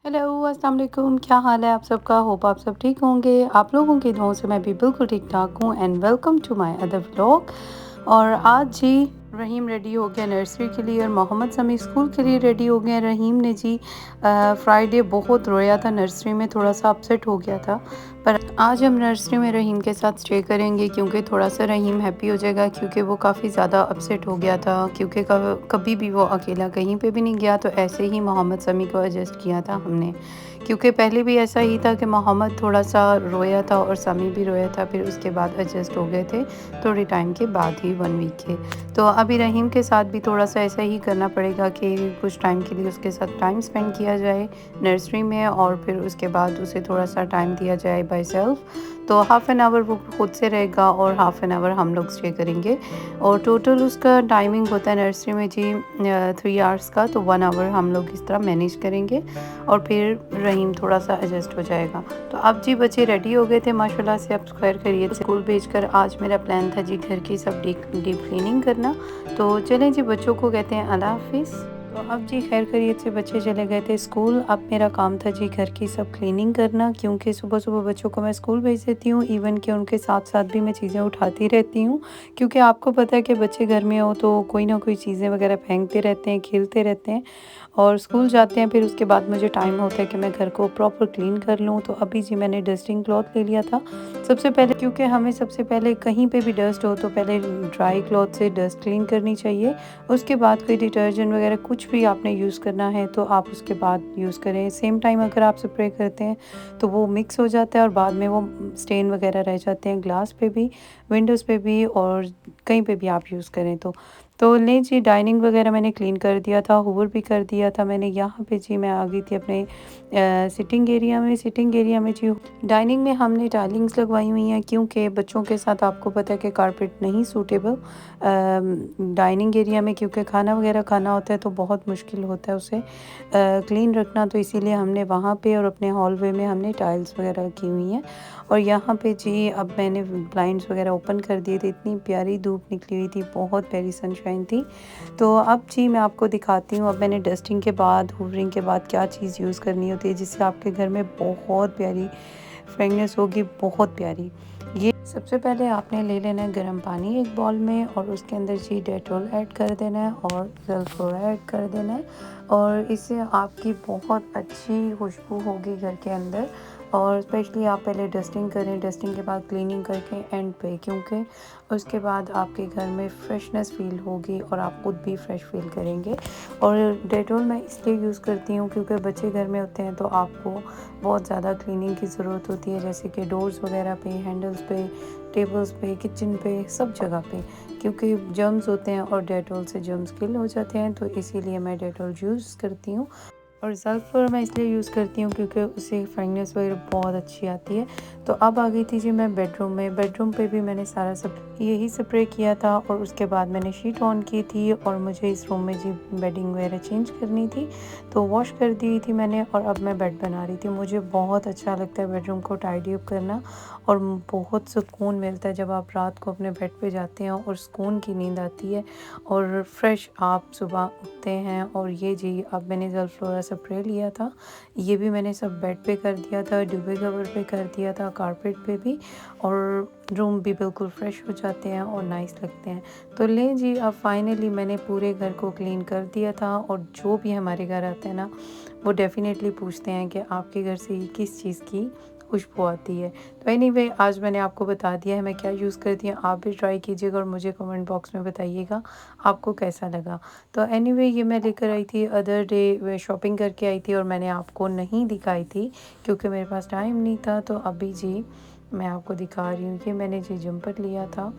Hello, अस्सलाम वालेकुम। क्या हाल है आप सबका? होप आप सब ठीक होंगे। आप लोगों की दुआओं से मैं भी बिल्कुल ठीक-ठाक हूँ and welcome to my other vlog. और आज जी रहीम रेडी हो गया नर्सरी के लिए और मोहम्मद समी स्कूल के लिए रेडी हो गए हैं। रहीम ने जी फ्राइडे बहुत रोया था, नर्सरी में थोड़ा-सा अपसेट हो गया था। पर आज हम नर्सरी में रहीम के साथ स्टे करेंगे क्योंकि थोड़ा-सा रहीम हैप्पी हो जाएगा क्योंकि वो काफ़ी ज़्यादा अपसेट हो गया था क्योंकि कभी भी वो अकेला कहीं पे भी नहीं गया, तो ऐसे ही मोहम्मद समी को एडजस्ट किया था हमने। क्योंकि पहले भी ऐसा ही था कि मोहम्मद थोड़ा-सा रोया था और समी भी रोया था, फिर उसके बाद एडजस्ट हो गए थे थोड़े टाइम के बाद ही 1 वीक के। तो अभी रहीम के साथ भी थोड़ा-सा ऐसा ही करना पड़ेगा कि कुछ टाइम के लिए उसके साथ टाइम स्पेंड किया जाए नर्सरी में और फिर उसके बाद उसे थोड़ा-सा टाइम दिया जाए बाय सेल्फ। तो हाफ़ एन आवर वो खुद से रहेगा और हाफ़ एन आवर हम लोग स्टे करेंगे। और टोटल उसका टाइमिंग होता है नर्सरी में जी 3 आवर्स का, तो 1 आवर हम लोग इस तरह मैनेज करेंगे और फिर रहीम थोड़ा-सा एडजस्ट हो जाएगा। तो अब जी बच्चे रेडी हो गए थे माशाल्लाह से, अब खैर खैरियत से स्कूल भेजकर आज मेरा प्लान था जी घर की सब डीप क्लीनिंग करना। तो चलें जी बच्चों को कहते हैं अल्लाह हाफ़िज़। तो अब जी खैर खैरियत से बच्चे चले गए थे स्कूल। अब मेरा काम था जी घर की सब क्लीनिंग करना क्योंकि सुबह-सुबह बच्चों को मैं स्कूल भेज देती हूँ, इवन कि उनके साथ-साथ भी मैं चीज़ें उठाती रहती हूँ क्योंकि आपको पता है कि बच्चे घर में हो तो कोई ना कोई चीज़ें वगैरह फेंकते रहते हैं, खेलते रहते हैं और स्कूल जाते हैं। फिर उसके बाद मुझे टाइम होता है कि मैं घर को प्रॉपर क्लीन कर लूँ। तो अभी जी मैंने डस्टिंग क्लॉथ ले लिया था सबसे पहले क्योंकि हमें सबसे पहले कहीं पे भी डस्ट हो तो पहले ड्राई क्लॉथ से डस्ट क्लीन करनी चाहिए। उसके बाद कोई डिटर्जेंट वगैरह कुछ भी आपने यूज़ करना है तो आप उसके बाद यूज़ करें। सेम टाइम अगर आप स्प्रे करते हैं तो वो मिक्स हो जाता है और बाद में वो स्टेन वगैरह रह जाते हैं ग्लास पे भी, विंडोज़ पे भी और कहीं पे भी आप यूज़ करें तो नहीं जी डाइनिंग वगैरह मैंने क्लीन कर दिया था, हूवर भी कर दिया था मैंने। यहाँ पे जी मैं आ गई थी अपने सिटिंग एरिया में। सिटिंग एरिया में जी डाइनिंग में हमने टाइलिंग्स लगवाई हुई हैं क्योंकि बच्चों के साथ आपको पता है कि कारपेट नहीं सूटेबल डाइनिंग एरिया में, क्योंकि खाना वगैरह खाना होता है तो बहुत मुश्किल होता है उसे क्लीन रखना। तो इसीलिए हमने वहाँ पे और अपने हॉलवे में हमने टाइल्स वगैरह की हुई हैं। और यहाँ पे जी अब मैंने ब्लाइंड्स वगैरह ओपन कर दिए थे, इतनी प्यारी धूप निकली हुई थी, बहुत प्यारी सनशाइन थी। तो अब जी मैं आपको दिखाती हूँ अब मैंने डस्टिंग के बाद हूवरिंग के बाद क्या चीज़ यूज़ करनी होती है जिससे आपके घर में बहुत प्यारी फ्रेगनेंस होगी, बहुत प्यारी। ये सबसे पहले आपने ले लेना है गर्म पानी एक बाउल में और उसके अंदर जी डेटॉल ऐड कर देना है और सल्फर ऐड कर देना है और इससे आपकी बहुत अच्छी खुशबू होगी घर के अंदर। और स्पेशली आप पहले डस्टिंग करें, डस्टिंग के बाद क्लीनिंग करके एंड पे, क्योंकि उसके बाद आपके घर में फ्रेशनेस फील होगी और आप खुद भी फ्रेश फील करेंगे। और डेटॉल मैं इसलिए यूज़ करती हूँ क्योंकि बच्चे घर में होते हैं तो आपको बहुत ज़्यादा क्लीनिंग की ज़रूरत होती है, जैसे कि डोर्स वगैरह पे, हैंडल्स पे, टेबल्स पे, किचन पे, सब जगह पे, क्योंकि जर्म्स होते हैं और डेटॉल से जर्म्स किल हो जाते हैं। तो इसीलिए मैं डेटॉल यूज़ करती हूँ। और सल्फ़र मैं इसलिए यूज़ करती हूँ क्योंकि उससे फ्रेगनेंस वगैरह बहुत अच्छी आती है। तो अब आ गई थी जी मैं बेडरूम में। बेडरूम पे भी मैंने सारा सब यही स्प्रे किया था और उसके बाद मैंने शीट ऑन की थी और मुझे इस रूम में जी बेडिंग वगैरह चेंज करनी थी तो वॉश कर दी थी मैंने और अब मैं बेड बना रही थी। मुझे बहुत अच्छा लगता है बेडरूम को टाइडी अप करना और बहुत सुकून मिलता है जब आप रात को अपने बेड पे जाते हैं और सुकून की नींद आती है और फ्रेश आप सुबह उठते हैं। और ये जी अब मैंने ज़ल्फ्लोरा स्प्रे लिया था, ये भी मैंने सब बेड पे कर दिया था, डुबे कवर पे कर दिया था, कारपेट पे भी, और रूम भी बिल्कुल फ्रेश हो जाते हैं और नाइस लगते हैं। तो लें जी अब फाइनली मैंने पूरे घर को क्लीन कर दिया था और जो भी हमारे घर आते हैं ना वो डेफ़िनेटली पूछते हैं कि आपके घर से ये किस चीज़ की खुशबू आती है। तो एनीवे आज मैंने आपको बता दिया है मैं क्या यूज़ करती हूँ, आप भी ट्राई कीजिएगा और मुझे कमेंट बॉक्स में बताइएगा आपको कैसा लगा। तो एनीवे ये मैं लेकर आई थी अदर डे, शॉपिंग करके आई थी और मैंने आपको नहीं दिखाई थी क्योंकि मेरे पास टाइम नहीं था। तो अभी जी मैं आपको दिखा रही हूँ, ये मैंने जी जंपर लिया था।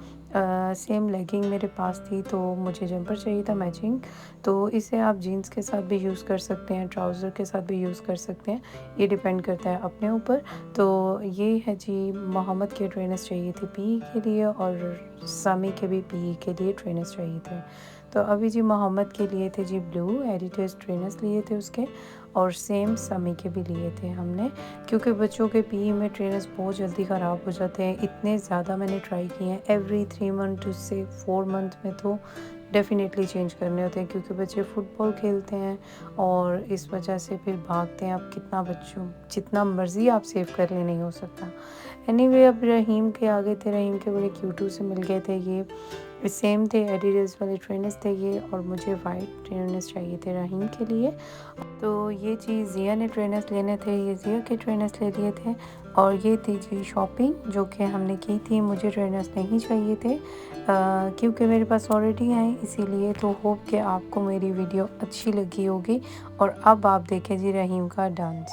सेम लेगिंग मेरे पास थी तो मुझे जंपर चाहिए था मैचिंग। तो इसे आप जीन्स के साथ भी यूज़ कर सकते हैं, ट्राउज़र के साथ भी यूज़ कर सकते हैं, ये डिपेंड करता है अपने ऊपर। तो ये है जी मोहम्मद के ट्रेनर्स चाहिए थे पीई के लिए और सामी के भी पीई के लिए ट्रेनर्स चाहिए थे। तो अभी जी मोहम्मद के लिए थे जी ब्लू एडिडास ट्रेनर्स लिए थे उसके, और सेम समी के भी लिए थे हमने, क्योंकि बच्चों के पीई में ट्रेनर्स बहुत जल्दी ख़राब हो जाते हैं। इतने ज़्यादा मैंने ट्राई किए हैं, एवरी 3 मंथ से 4 मंथ में तो डेफ़िनेटली चेंज करने होते हैं, क्योंकि बच्चे फुटबॉल खेलते हैं और इस वजह से फिर भागते हैं। अब कितना बच्चों जितना मर्ज़ी आप सेव कर ले, नहीं हो सकता। एनीवे अब रहीम के आ गए थे, रहीम के बड़े क्यूटू से मिल गए थे ये। सेम थे, एडिडास वाले ट्रेनर्स थे ये, और मुझे वाइट ट्रेनर्स चाहिए थे रहीम के लिए। तो ये चीज़ ज़िया ने ट्रेनर्स लेने थे, ये ज़िया के ट्रेनर्स ले लिए थे। और ये थी जी शॉपिंग जो कि हमने की थी। मुझे ट्रेनर्स नहीं चाहिए थे क्योंकि मेरे पास ऑलरेडी हैं, इसीलिए। तो होप कि आपको मेरी वीडियो अच्छी लगी होगी। और अब आप देखें जी रहीम का डांस।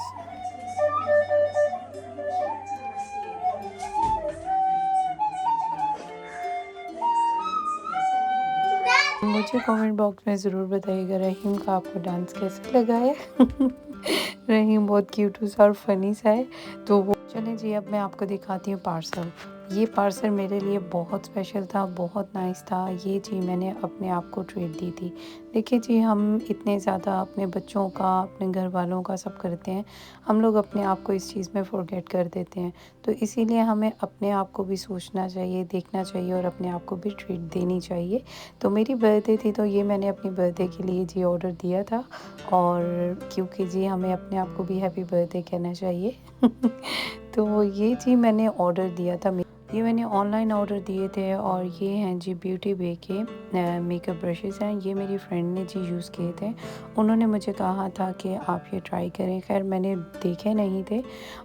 मुझे कमेंट बॉक्स में ज़रूर बताइएगा रहीम का आपको डांस कैसा लगा है। रहीम बहुत क्यूट सा और फनी सा है। तो वो चलें जी, अब मैं आपको दिखाती हूँ पार्सल। ये पार्सल मेरे लिए बहुत स्पेशल था, बहुत नाइस था। ये जी मैंने अपने आप को ट्रीट दी थी। देखिए जी, हम इतने ज़्यादा अपने बच्चों का, अपने घर वालों का सब करते हैं, हम लोग अपने आप को इस चीज़ में फॉरगेट कर देते हैं। तो इसीलिए हमें अपने आप को भी सोचना चाहिए, देखना चाहिए और अपने आप को भी ट्रीट देनी चाहिए। तो मेरी बर्थडे थी, तो ये मैंने अपनी बर्थडे के लिए जी ऑर्डर दिया था। और क्योंकि जी हमें अपने आप को भी हैप्पी बर्थडे कहना चाहिए। तो ये जी मैंने ऑर्डर दिया था। ये मैंने ऑनलाइन ऑर्डर दिए थे। और ये हैं जी ब्यूटी बे के मेकअप ब्रशेज़ हैं। ये मेरी फ्रेंड ने जी यूज़ किए थे। उन्होंने मुझे कहा था कि आप ये ट्राई करें। खैर मैंने देखे नहीं थे,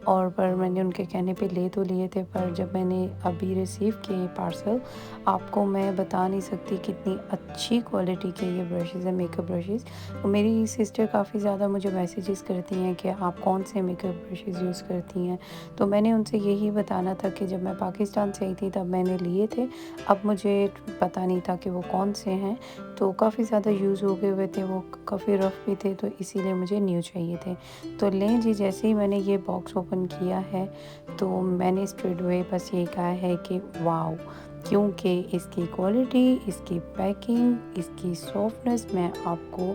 और पर मैंने उनके कहने पे ले तो लिए थे। पर जब मैंने अभी रिसीव किए पार्सल, आपको मैं बता नहीं सकती कितनी अच्छी क्वालिटी के ये ब्रशेज़ हैं, मेकअप ब्रशेज़। मेरी सिस्टर काफ़ी ज़्यादा मुझे मैसेजेस करती हैं कि आप कौन से मेकअप ब्रशेज़ यूज़ करती हैं। तो मैंने उनसे यही बताना था कि जब मैं पाकिस्तान से आई थी तब मैंने लिए थे। अब मुझे पता नहीं था कि वो कौन से हैं। तो काफ़ी ज़्यादा यूज़ हो गए हुए थे, वो काफ़ी रफ़ भी थे, तो इसीलिए मुझे न्यू चाहिए थे। तो लें जी, जैसे ही मैंने ये बॉक्स ओपन किया है, तो मैंने स्ट्रेट अवे बस यही कहा है कि वाओ! क्योंकि इसकी क्वालिटी, इसकी पैकिंग, इसकी सॉफ्टनेस, मैं आपको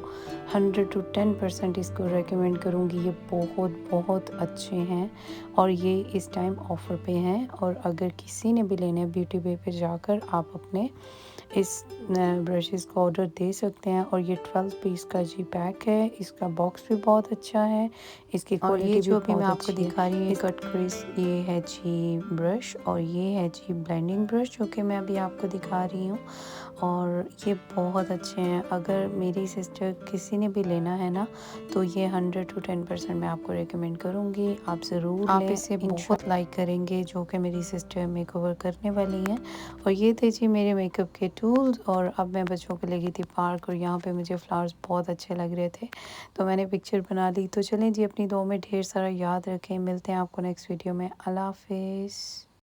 100 टू 10% इसको रेकमेंड करूँगी। ये बहुत बहुत अच्छे हैं और ये इस टाइम ऑफ़र पे हैं। और अगर किसी ने भी लेने हैं, ब्यूटी बे पे जाकर आप अपने इस ब्रशेज़ का ऑर्डर दे सकते हैं। और ये 12 पीस का जी पैक है। इसका बॉक्स भी बहुत अच्छा है, इसकी क्वालिटी भी बहुत अच्छी है। दिखा रही है कट क्रीज, ये है जी ब्रश, और ये है जी ब्लेंडिंग ब्रश जो कि मैं अभी आपको दिखा रही हूँ। और ये बहुत अच्छे हैं। अगर मेरी सिस्टर किसी ने भी लेना है ना, तो ये 100 टू 10% मैं आपको रिकमेंड करूँगी। आप ज़रूर लें, इसे बहुत लाइक करेंगे, जो कि मेरी सिस्टर मेकओवर करने वाली हैं। और ये थे जी मेरे मेकअप के टूल्स। और अब मैं बच्चों को ले गई थी पार्क, और यहाँ पे मुझे फ्लावर्स बहुत अच्छे लग रहे थे, तो मैंने पिक्चर बना ली। तो चलें जी, अपनी दुआ में ढेर सारा याद रखें। मिलते हैं आपको नेक्स्ट वीडियो में। अल्लाह हाफिज़।